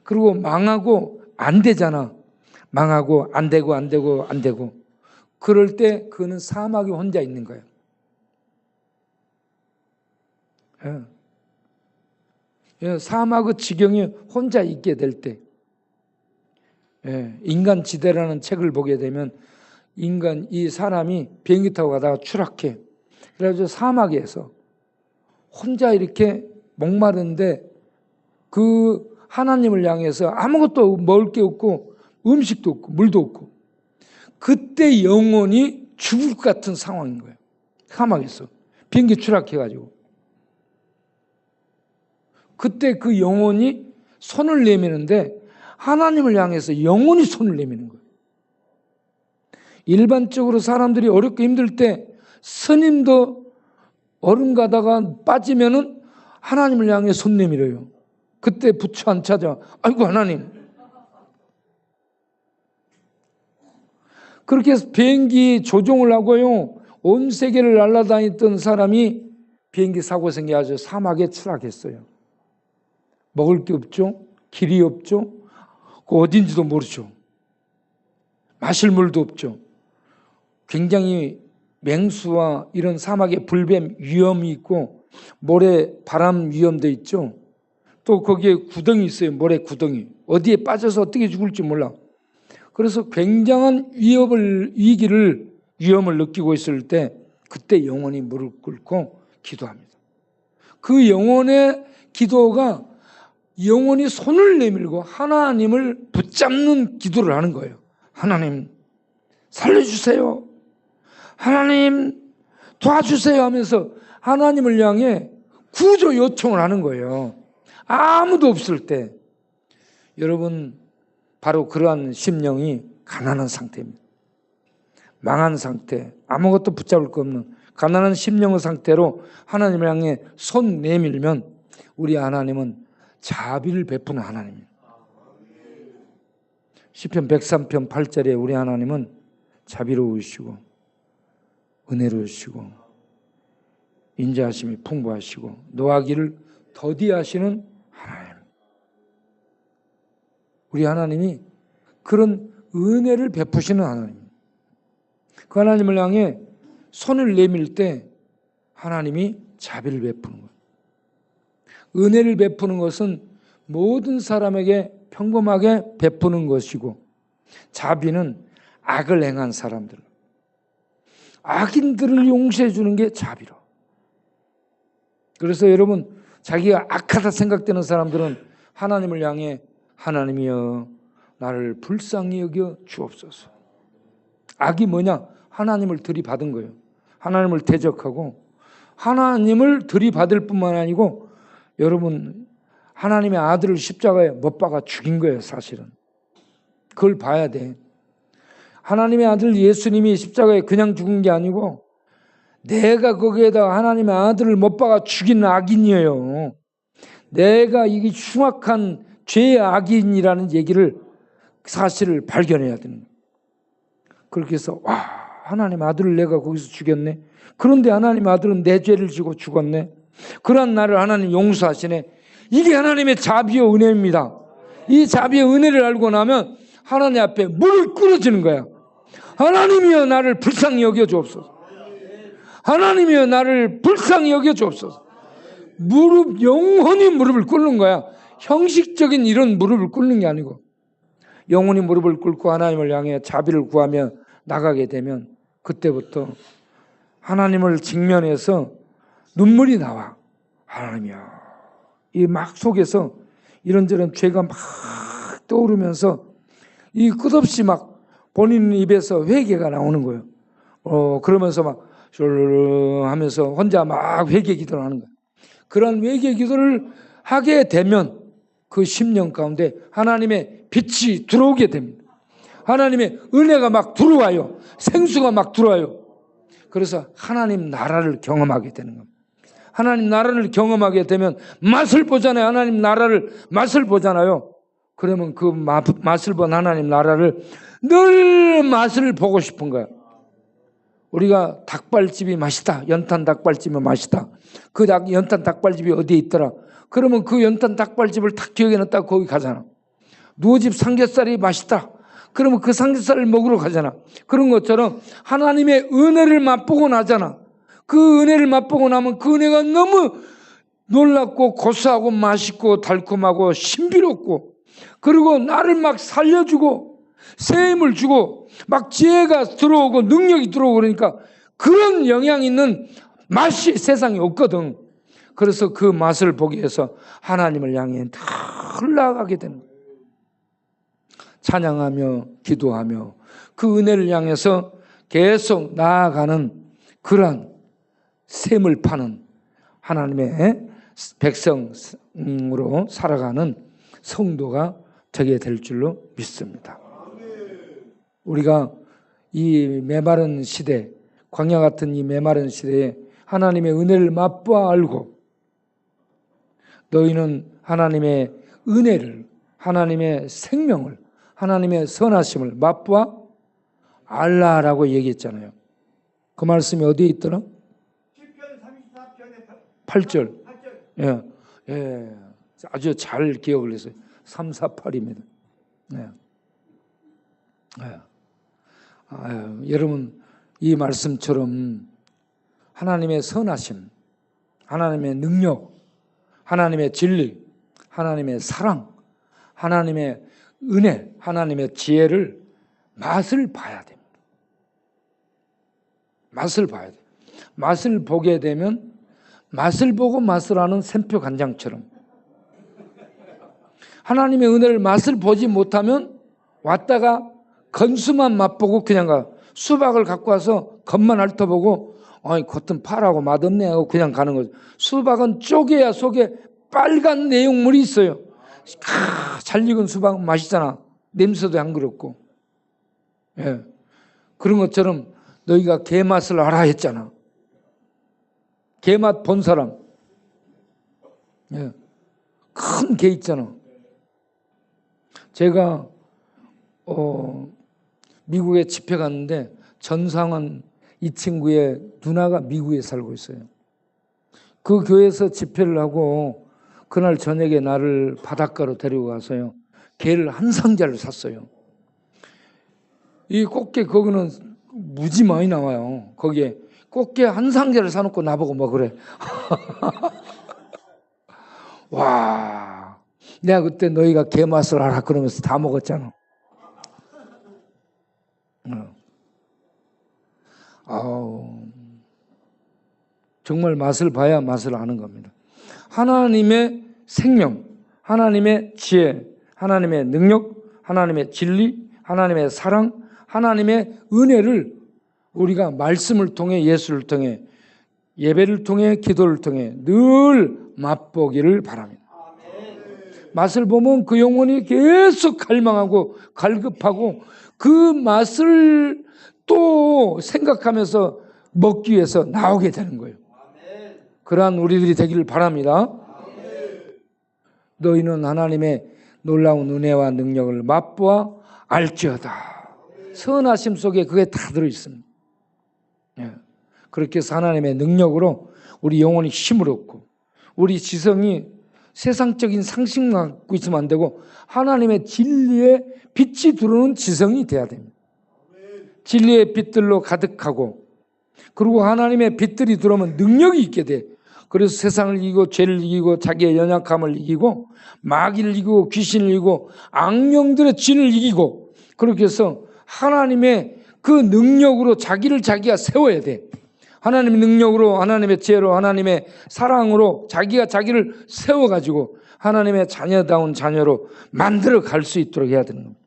그리고 망하고 안 되잖아. 망하고 안 되고. 그럴 때 그는 사막에 혼자 있는 거예요. 사막의 지경에 혼자 있게 될 때, 인간지대라는 책을 보게 되면 이 사람이 비행기 타고 가다가 추락해. 그래가지고 사막에서 혼자 이렇게 목마른데 그 하나님을 향해서 아무것도 먹을 게 없고 음식도 없고 물도 없고, 그때 영혼이 죽을 것 같은 상황인 거예요. 사막에서 비행기 추락해가지고. 그때 그 영혼이 손을 내미는데 하나님을 향해서 영혼이 손을 내미는 거예요. 일반적으로 사람들이 어렵고 힘들 때 스님도 얼음 가다가 빠지면은 하나님을 향해 손 내밀어요. 그때 부처 안 찾아. 아이고 하나님. 그렇게 해서 비행기 조종을 하고요, 온 세계를 날아다녔던 사람이 비행기 사고 생겨가지고 사막에 추락했어요. 먹을 게 없죠. 길이 없죠. 그 어딘지도 모르죠. 마실 물도 없죠. 굉장히 맹수와 이런 사막에 불뱀 위험이 있고 모래 바람 위험도 있죠. 또 거기에 구덩이 있어요. 모래 구덩이. 어디에 빠져서 어떻게 죽을지 몰라. 그래서 굉장한 위험을 느끼고 있을 때 그때 영혼이 무릎 꿇고 기도합니다. 그 영혼의 기도가 영혼이 손을 내밀고 하나님을 붙잡는 기도를 하는 거예요. 하나님 살려주세요. 하나님 도와주세요 하면서 하나님을 향해 구조 요청을 하는 거예요. 아무도 없을 때. 여러분, 바로 그러한 심령이 가난한 상태입니다. 망한 상태, 아무것도 붙잡을 거 없는 가난한 심령의 상태로 하나님을 향해 손 내밀면 우리 하나님은 자비를 베푸는 하나님입니다. 시편 103편 8절에 우리 하나님은 자비로우시고 은혜로우시고 인자하심이 풍부하시고 노하기를 더디하시는 하나님. 우리 하나님이 그런 은혜를 베푸시는 하나님. 그 하나님을 향해 손을 내밀 때 하나님이 자비를 베푸는 거예요. 은혜를 베푸는 것은 모든 사람에게 평범하게 베푸는 것이고, 자비는 악을 행한 사람들, 악인들을 용서해 주는 게 자비로. 그래서 여러분, 자기가 악하다 생각되는 사람들은 하나님을 향해 하나님이여 나를 불쌍히 여겨 주옵소서. 악이 뭐냐? 하나님을 들이받은 거예요. 하나님을 대적하고 하나님을 들이받을 뿐만 아니고, 여러분, 하나님의 아들을 십자가에 못 박아 죽인 거예요. 사실은 그걸 봐야 돼. 하나님의 아들 예수님이 십자가에 그냥 죽은 게 아니고 내가 거기에다 하나님의 아들을 못 박아 죽인 악인이에요. 내가 이게 흉악한 죄의 악인이라는 얘기를, 사실을 발견해야 되는 거예요. 그렇게 해서 와, 하나님 아들을 내가 거기서 죽였네. 그런데 하나님 아들은 내 죄를 지고 죽었네. 그러한 나를 하나님 용서하시네. 이게 하나님의 자비와 은혜입니다. 이 자비의 은혜를 알고 나면 하나님 앞에 무릎 꿇어지는 거야. 하나님이여 나를 불쌍히 여겨 주옵소서. 하나님이여 나를 불쌍히 여겨 주옵소서. 영원히 무릎을 꿇는 거야. 형식적인 이런 무릎을 꿇는 게 아니고 영원히 무릎을 꿇고 하나님을 향해 자비를 구하며 나가게 되면 그때부터 하나님을 직면해서 눈물이 나와. 하나님이여, 이 막 속에서 이런저런 죄가 막 떠오르면서 이 끝없이 막 본인 입에서 회개가 나오는 거예요. 그러면서 막 하면서 혼자 막 회개 기도를 하는 거예요. 그런 회개 기도를 하게 되면 그 심령 가운데 하나님의 빛이 들어오게 됩니다. 하나님의 은혜가 막 들어와요. 생수가 막 들어와요. 그래서 하나님 나라를 경험하게 되는 겁니다. 하나님 나라를 경험하게 되면 맛을 보잖아요. 하나님 나라를 맛을 보잖아요. 그러면 그 맛을 본 하나님 나라를 늘 맛을 보고 싶은 거야. 우리가 닭발집이 맛있다. 연탄 닭발집이 맛있다. 그 연탄 닭발집이 어디에 있더라. 그러면 그 연탄 닭발집을 딱 기억해 놨다가 거기 가잖아. 누구 집 삼겹살이 맛있다. 그러면 그 삼겹살을 먹으러 가잖아. 그런 것처럼 하나님의 은혜를 맛보고 나잖아. 그 은혜를 맛보고 나면 그 은혜가 너무 놀랍고 고소하고 맛있고 달콤하고 신비롭고 그리고 나를 막 살려주고 새 힘을 주고 막 지혜가 들어오고 능력이 들어오고 그러니까 그런 영향 있는 맛이 세상에 없거든. 그래서 그 맛을 보기 위해서 하나님을 향해 다 흘러가게 되는 거예요. 찬양하며 기도하며 그 은혜를 향해서 계속 나아가는 그러한 샘을 파는 하나님의 백성으로 살아가는 성도가 되게 될 줄로 믿습니다. 우리가 이 메마른 시대, 광야 같은 이 메마른 시대에 하나님의 은혜를 맛보아 알고 너희는 하나님의 은혜를, 하나님의 생명을, 하나님의 선하심을 맛보아 알라라고 얘기했잖아요. 그 말씀이 어디에 있더라? 8절. 예, 예, 아주 잘 기억을 했어요. 3, 4, 8입니다. 예. 예. 여러분 이 말씀처럼 하나님의 선하심, 하나님의 능력, 하나님의 진리, 하나님의 사랑, 하나님의 은혜, 하나님의 지혜를 맛을 봐야 됩니다. 맛을 봐야 돼요. 맛을 보게 되면 맛을 보고 맛을 아는 샘표 간장처럼 하나님의 은혜를 맛을 보지 못하면 왔다가 건수만 맛보고 그냥 가. 수박을 갖고 와서 겉만 핥아보고 겉은 파라고 맛없네 하고 그냥 가는 거죠. 수박은 쪼개야 속에 빨간 내용물이 있어요. 잘 익은 수박은 맛있잖아. 냄새도 안 그렇고. 예. 그런 것처럼 너희가 게맛을 알아 했잖아. 게맛 본 사람. 예. 큰 게 있잖아. 제가 미국에 집회 갔는데 전상원 이 친구의 누나가 미국에 살고 있어요. 그 교회에서 집회를 하고 그날 저녁에 나를 바닷가로 데리고 가서요. 게를 한 상자를 샀어요. 이 꽃게 거기는 무지 많이 나와요. 거기에 꽃게 한 상자를 사놓고 나보고 뭐 그래. 와, 내가 그때 너희가 게 맛을 알아 그러면서 다 먹었잖아. 정말 맛을 봐야 맛을 아는 겁니다. 하나님의 생명, 하나님의 지혜, 하나님의 능력, 하나님의 진리, 하나님의 사랑, 하나님의 은혜를 우리가 말씀을 통해 예수를 통해 예배를 통해 기도를 통해 늘 맛보기를 바랍니다. 맛을 보면 그 영혼이 계속 갈망하고 갈급하고 그 맛을 또 생각하면서 먹기 위해서 나오게 되는 거예요. 그러한 우리들이 되기를 바랍니다. 너희는 하나님의 놀라운 은혜와 능력을 맛보아 알지어다. 선하심 속에 그게 다 들어있습니다. 그렇게 해서 하나님의 능력으로 우리 영혼이 힘을 얻고 우리 지성이 세상적인 상식만 갖고 있으면 안 되고 하나님의 진리의 빛이 들어오는 지성이 돼야 됩니다. 진리의 빛들로 가득하고, 그리고 하나님의 빛들이 들어오면 능력이 있게 돼. 그래서 세상을 이기고 죄를 이기고 자기의 연약함을 이기고 마귀를 이기고 귀신을 이기고 악령들의 진을 이기고, 그렇게 해서 하나님의 그 능력으로 자기가 세워야 돼. 하나님의 능력으로, 하나님의 지혜로, 하나님의 사랑으로 자기가 자기를 세워가지고 하나님의 자녀다운 자녀로 만들어 갈 수 있도록 해야 되는 겁니다.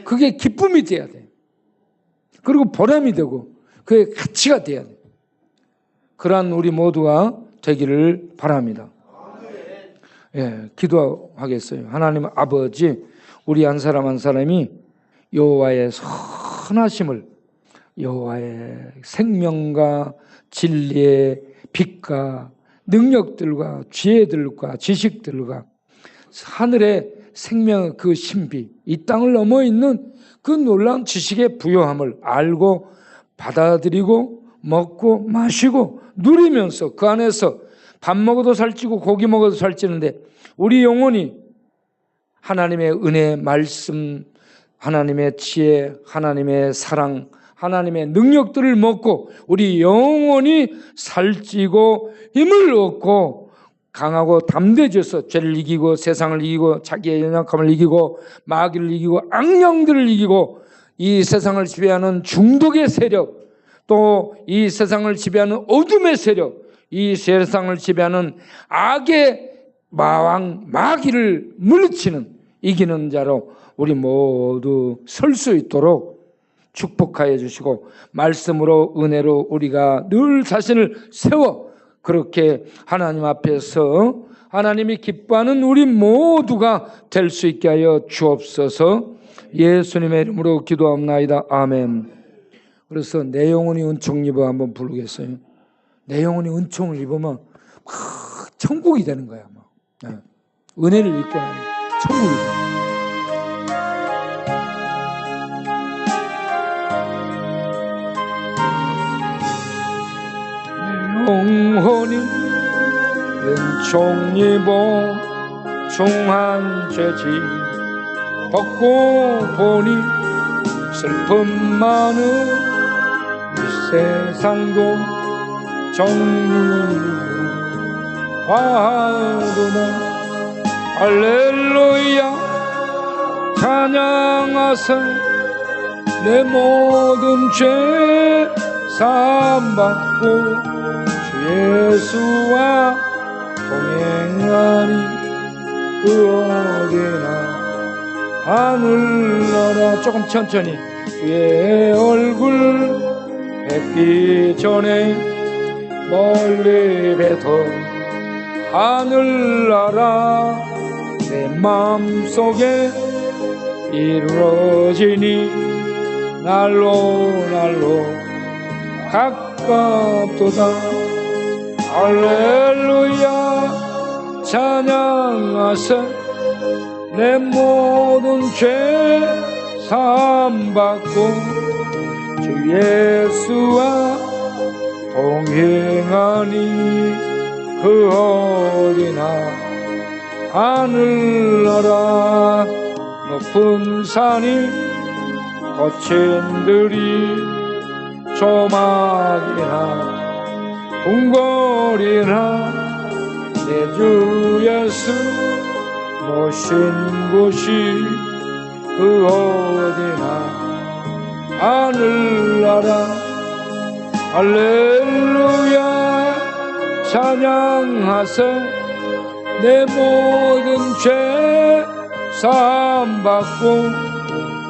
그게 기쁨이 돼야 돼. 그리고 보람이 되고 그게 가치가 돼야 돼. 그러한 우리 모두가 되기를 바랍니다. 예, 기도하겠어요. 하나님 아버지, 우리 한 사람 한 사람이 여호와의 선하심을, 여호와의 생명과 진리의 빛과 능력들과 지혜들과 지식들과 하늘의 생명 그 신비, 이 땅을 넘어 있는 그 놀라운 지식의 부요함을 알고 받아들이고 먹고 마시고 누리면서 그 안에서 밥 먹어도 살찌고 고기 먹어도 살찌는데 우리 영혼이 하나님의 은혜, 말씀, 하나님의 지혜, 하나님의 사랑, 하나님의 능력들을 먹고 우리 영혼이 살찌고 힘을 얻고 강하고 담대해져서 죄를 이기고 세상을 이기고 자기의 연약함을 이기고 마귀를 이기고 악령들을 이기고 이 세상을 지배하는 중독의 세력, 또 이 세상을 지배하는 어둠의 세력, 이 세상을 지배하는 악의 마왕 마귀를 물리치는 이기는 자로 우리 모두 설 수 있도록 축복하여 주시고 말씀으로 은혜로 우리가 늘 자신을 세워 그렇게 하나님 앞에서 하나님이 기뻐하는 우리 모두가 될 수 있게 하여 주옵소서. 예수님의 이름으로 기도합나이다. 아멘. 그래서 내 영혼이 은총 입어 한번 부르겠어요. 내 영혼이 은총을 입으면 막 천국이 되는 거야. 막. 은혜를 입고 나면 천국이 돼. 영혼이 은총 입어 중한 죄지 벗고 보니 슬픔 많은 이 세상도 정리하도다. 할렐루야 찬양하세. 내 모든 죄 사함받고 예수와 동행하니 그 어디나 하늘나라. 조금 천천히. 주의 얼굴 뵙기 전에 멀리 뱉어 하늘나라 내 마음속에 이루어지니 날로 가깝도다. 할렐루야 찬양하세. 내 모든 죄 사함받고 주 예수와 동행하니 그 어디나 하늘나라 높은 산이 거친 들이 조막이나 궁궐이나 내 주 예수 모신 곳이 그 어디나 하늘나라. 할렐루야 찬양하세. 내 모든 죄 사함받고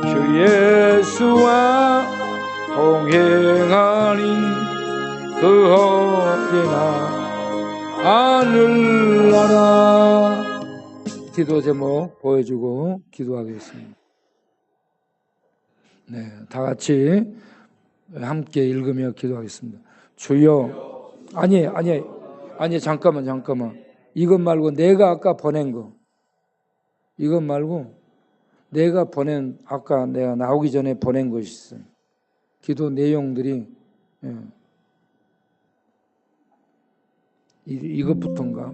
주 예수와 동행하니 그 어디나 하늘나라. 기도 제목 보여주고 기도하겠습니다. 네, 다 같이 함께 읽으며 기도하겠습니다. 주여. 아니 잠깐만. 이것 말고 내가 아까 보낸 거. 이것 말고 내가 보낸, 아까 내가 나오기 전에 보낸 것이 있어요. 기도 내용들이 이것부터인가?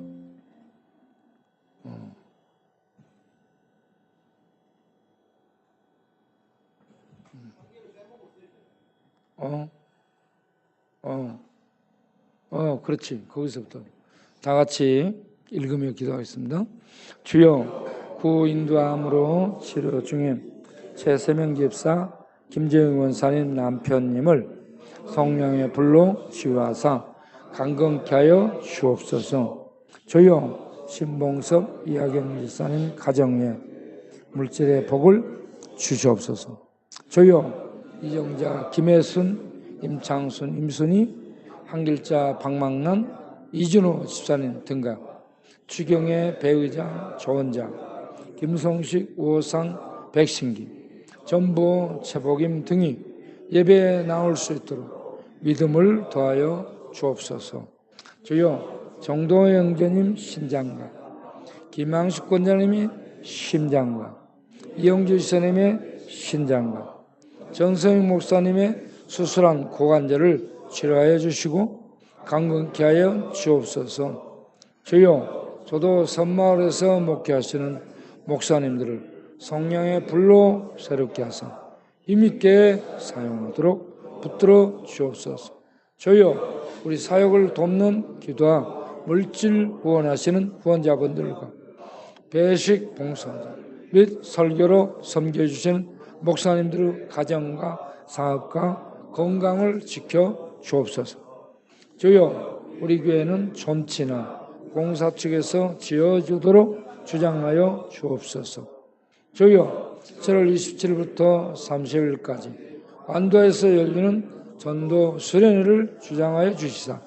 그렇지. 거기서부터 다 같이 읽으며 기도하겠습니다. 주여, 구 인도함으로 치료 중에 최세명 집사 김재영 원사님 남편님을 성령의 불로 치유하사 강건케 하여 주옵소서. 주여, 신봉섭 이하경 집사님 가정에 물질의 복을 주시옵소서. 주여, 이정자 김혜순 임창순 임순이 한길자 박망난 이준호 집사님 등과 추경의 배의장 조원자 김성식 우호상 백신기 전보 최복임 등이 예배에 나올 수 있도록 믿음을 더하여 주옵소서. 주여, 정동호 형제님 신장과 김항식 권장님이 심장과 이영주 지사님의 신장과 정성익 목사님의 수술한 고관절을 치료하여 주시고 강건케 하여 주옵소서. 주여, 저도 섬마을에서 목회하시는 목사님들을 성령의 불로 새롭게 하사 힘있게 사용하도록 붙들어 주옵소서. 주여, 우리 사역을 돕는 기도와 물질 후원하시는 후원자분들과 배식 봉사자 및 설교로 섬겨주시는 목사님들의 가정과 사업과 건강을 지켜 주옵소서. 주여, 우리 교회는 존치나 공사 측에서 지어주도록 주장하여 주옵소서. 주여, 7월 27일부터 30일까지 완도에서 열리는 전도 수련회를 주장하여 주시사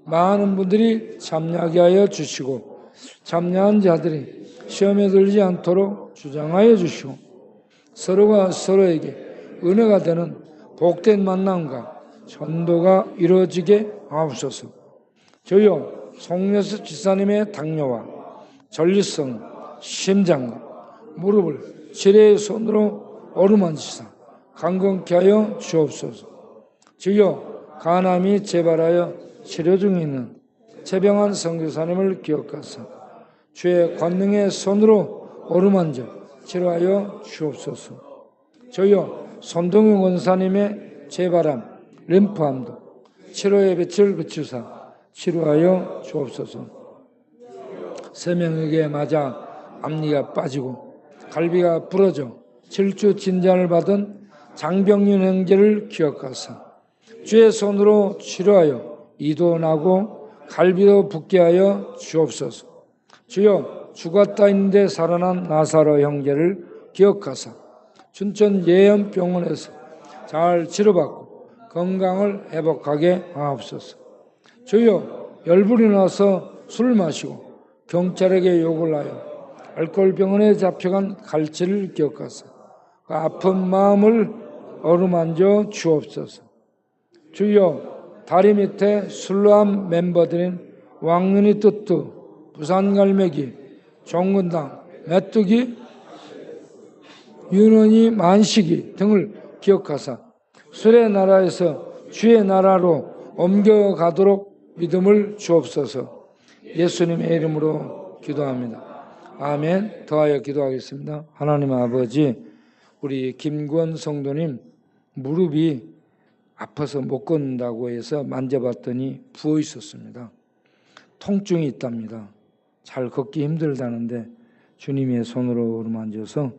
많은 분들이 참여하게 하여 주시고 참여한 자들이 시험에 들지 않도록 주장하여 주시고 서로가 서로에게 은혜가 되는 복된 만남과 전도가 이루어지게 하옵소서. 주여, 송여섭 지사님의 당뇨와 전립성, 심장과 무릎을 지뢰의 손으로 어루만지사 강건케 하여 주옵소서. 주여, 간암이 재발하여 치료 중에 있는 최병환 선교사님을 기억하사 주의 권능의 손으로 어루만져 치료하여 주옵소서. 주여, 손동영 원사님의 재발암, 림프암도 치료의 빛을 비추사 치료하여 주옵소서. 세 명에게 맞아 앞니가 빠지고 갈비가 부러져 7주 진단을 받은 장병윤 형제를 기억하사 주의 손으로 치료하여 이도 나고 갈비도 붓게 하여 주옵소서. 주여, 죽었다 했는데 살아난 나사로 형제를 기억하사 춘천 예언병원에서 잘 치료받고 건강을 회복하게 하옵소서. 주여, 열불이 나서 술 마시고 경찰에게 욕을 하여 알코올병원에 잡혀간 갈치를 기억하사 그 아픈 마음을 어루만져 주옵소서. 주여, 다리 밑에 술로한 멤버들인 왕눈이 뚜뚜, 부산갈매기, 종군당, 메뚜기, 윤원이 만식이 등을 기억하사 술의 나라에서 주의 나라로 옮겨가도록 믿음을 주옵소서. 예수님의 이름으로 기도합니다. 아멘. 더하여 기도하겠습니다. 하나님 아버지, 우리 김구원 성도님 무릎이 아파서 못 걷는다고 해서 만져봤더니 부어 있었습니다. 통증이 있답니다. 잘 걷기 힘들다는데 주님의 손으로 만져서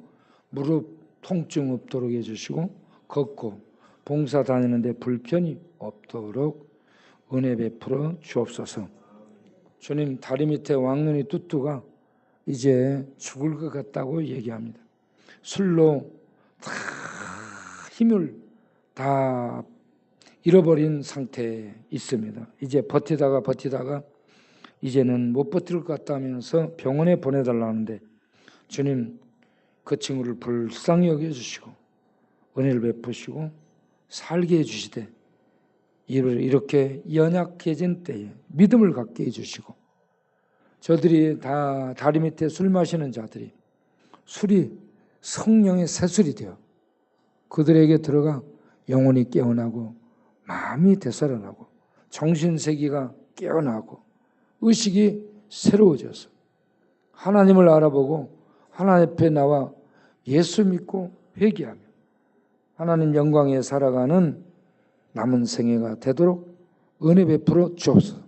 무릎 통증 없도록 해주시고 걷고 봉사 다니는데 불편이 없도록 은혜 베풀어 주옵소서. 주님, 다리 밑에 왕눈이 뚜뚜가 이제 죽을 것 같다고 얘기합니다. 술로 다 힘을 다 잃어버린 상태에 있습니다. 이제 버티다가 이제는 못 버틸 것 같다면서 병원에 보내달라는데 주님, 그 친구를 불쌍히 여겨주시고 은혜를 베푸시고 살게 해주시되 이렇게 연약해진 때에 믿음을 갖게 해주시고 저들이 다 다리 밑에 술 마시는 자들이 술이 성령의 새술이 되어 그들에게 들어가 영혼이 깨어나고 마음이 되살아나고 정신세계가 깨어나고 의식이 새로워져서 하나님을 알아보고 하나님 앞에 나와 예수 믿고 회개하며 하나님 영광에 살아가는 남은 생애가 되도록 은혜 베풀어 주옵소서.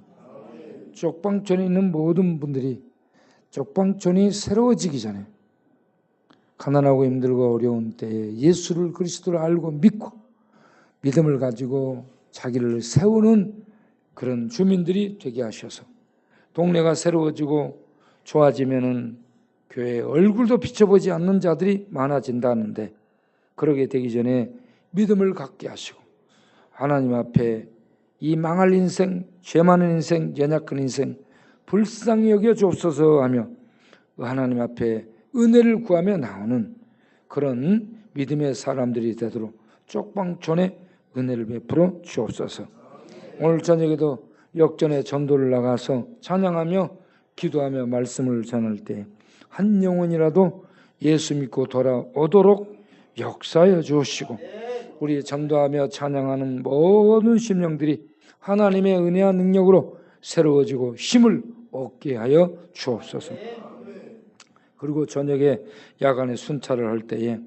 쪽방촌에 있는 모든 분들이 쪽방촌이 새로워지기 전에 가난하고 힘들고 어려운 때에 예수를 그리스도를 알고 믿고 믿음을 가지고 자기를 세우는 그런 주민들이 되게 하셔서 동네가 새로워지고 좋아지면은 교회의 얼굴도 비춰보지 않는 자들이 많아진다는데 그러게 되기 전에 믿음을 갖게 하시고 하나님 앞에 이 망할 인생, 죄 많은 인생, 연약한 인생 불쌍히 여겨 주옵소서 하며 하나님 앞에 은혜를 구하며 나오는 그런 믿음의 사람들이 되도록 쪽방촌에 은혜를 베풀어 주옵소서. 오늘 저녁에도 역전의 전도를 나가서 찬양하며 기도하며 말씀을 전할 때 한 영혼이라도 예수 믿고 돌아오도록 역사해 주시고 우리 전도하며 찬양하는 모든 심령들이 하나님의 은혜와 능력으로 새로워지고 힘을 얻게 하여 주옵소서. 그리고 저녁에 야간에 순찰을 할 때에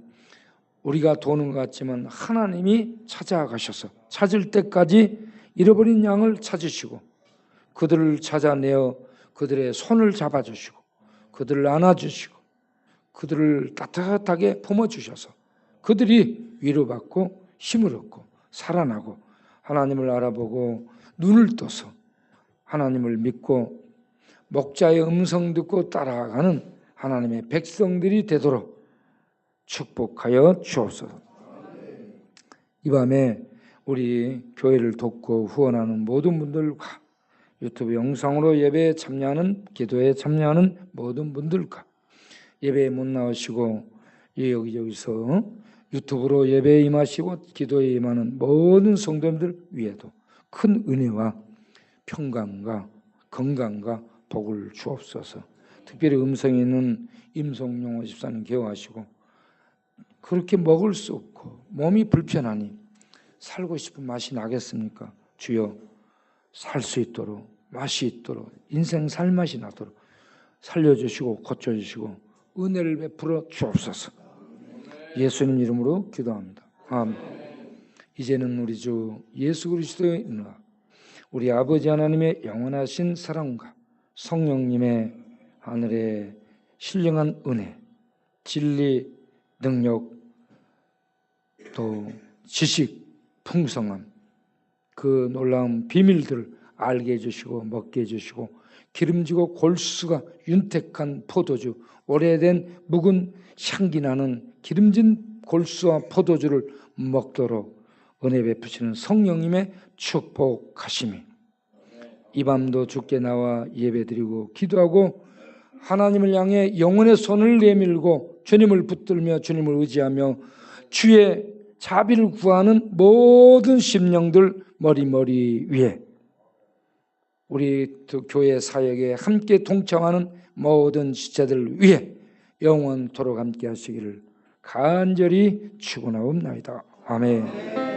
우리가 도는 것 같지만 하나님이 찾아가셔서 찾을 때까지 잃어버린 양을 찾으시고 그들을 찾아내어 그들의 손을 잡아주시고 그들을 안아주시고 그들을 따뜻하게 품어주셔서 그들이 위로받고 힘을 얻고 살아나고 하나님을 알아보고 눈을 떠서 하나님을 믿고 목자의 음성 듣고 따라가는 하나님의 백성들이 되도록 축복하여 주옵소서. 이 밤에 우리 교회를 돕고 후원하는 모든 분들과 유튜브 영상으로 예배에 참여하는 기도에 참여하는 모든 분들과 예배에 못 나오시고 여기저기서 유튜브로 예배에 임하시고 기도에 임하는 모든 성도님들 위에도 큰 은혜와 평강과 건강과 복을 주옵소서. 특별히 음성이 있는 임성용호 집사님 개화하시고 그렇게 먹을 수 없고 몸이 불편하니 살고 싶은 맛이 나겠습니까? 주여 살 수 있도록 맛이 있도록 인생 살맛이 나도록 살려주시고 고쳐주시고 은혜를 베풀어 주옵소서. 예수님 이름으로 기도합니다. 아멘. 이제는 우리 주 예수 그리스도의 은혜와 우리 아버지 하나님의 영원하신 사랑과 성령님의 하늘의 신령한 은혜, 진리, 능력, 또 지식, 풍성함, 그 놀라운 비밀들을 알게 해주시고 먹게 해주시고 기름지고 골수가 윤택한 포도주, 오래된 묵은 향기 나는 기름진 골수와 포도주를 먹도록 은혜 베푸시는 성령님의 축복하심이 이 밤도 주께 나와 예배드리고 기도하고 하나님을 향해 영혼의 손을 내밀고 주님을 붙들며 주님을 의지하며 주의 자비를 구하는 모든 심령들 머리 위에 우리 교회 사역에 함께 동참하는 모든 지체들 위에 영원토록 함께 하시기를 간절히 축원하옵나이다. 아멘.